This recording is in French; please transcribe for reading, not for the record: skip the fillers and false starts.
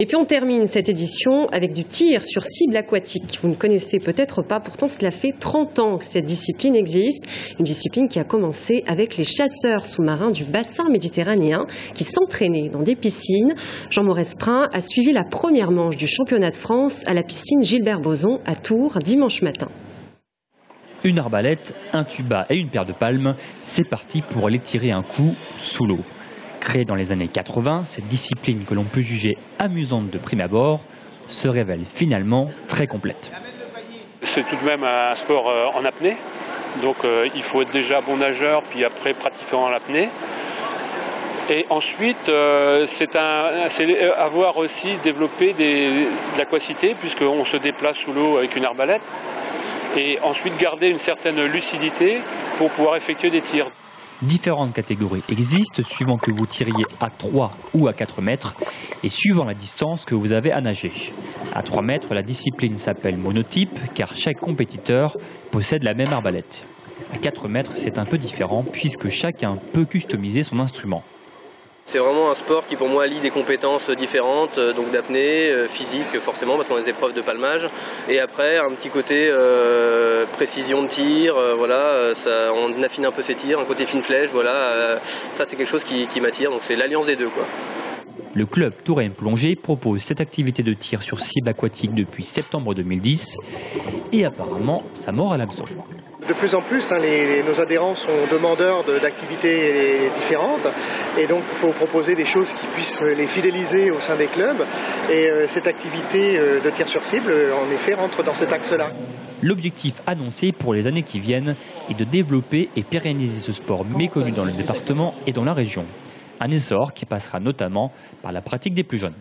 Et puis on termine cette édition avec du tir sur cible aquatique. Vous ne connaissez peut-être pas, pourtant cela fait 30 ans que cette discipline existe. Une discipline qui a commencé avec les chasseurs sous-marins du bassin méditerranéen qui s'entraînaient dans des piscines. Jean Mauresprun a suivi la première manche du championnat de France à la piscine Gilbert-Bozon à Tours dimanche matin. Une arbalète, un tuba et une paire de palmes, c'est parti pour aller tirer un coup sous l'eau. Créée dans les années 80, cette discipline que l'on peut juger amusante de prime abord se révèle finalement très complète. C'est tout de même un sport en apnée, donc il faut être déjà bon nageur, puis après pratiquant en apnée. Et ensuite, c'est avoir aussi développé de l'aquacité, puisqu'on se déplace sous l'eau avec une arbalète, et ensuite garder une certaine lucidité pour pouvoir effectuer des tirs. Différentes catégories existent suivant que vous tiriez à 3 ou à 4 mètres et suivant la distance que vous avez à nager. À 3 mètres, la discipline s'appelle monotype car chaque compétiteur possède la même arbalète. À 4 mètres, c'est un peu différent puisque chacun peut customiser son instrument. C'est vraiment un sport qui pour moi allie des compétences différentes, donc d'apnée, physique forcément parce qu'on a des épreuves de palmage, et après un petit côté précision de tir, voilà, on affine un peu ses tirs, un côté fine flèche, voilà, ça c'est quelque chose qui m'attire, donc c'est l'alliance des deux, quoi. Le club Touraine Plongée propose cette activité de tir sur cible aquatique depuis septembre 2010 et apparemment ça mord à l'hameçon. De plus en plus, nos adhérents sont demandeurs d'activités différentes et donc il faut proposer des choses qui puissent les fidéliser au sein des clubs et cette activité de tir sur cible, en effet, rentre dans cet axe-là. L'objectif annoncé pour les années qui viennent est de développer et pérenniser ce sport méconnu dans le département et dans la région. Un essor qui passera notamment par la pratique des plus jeunes.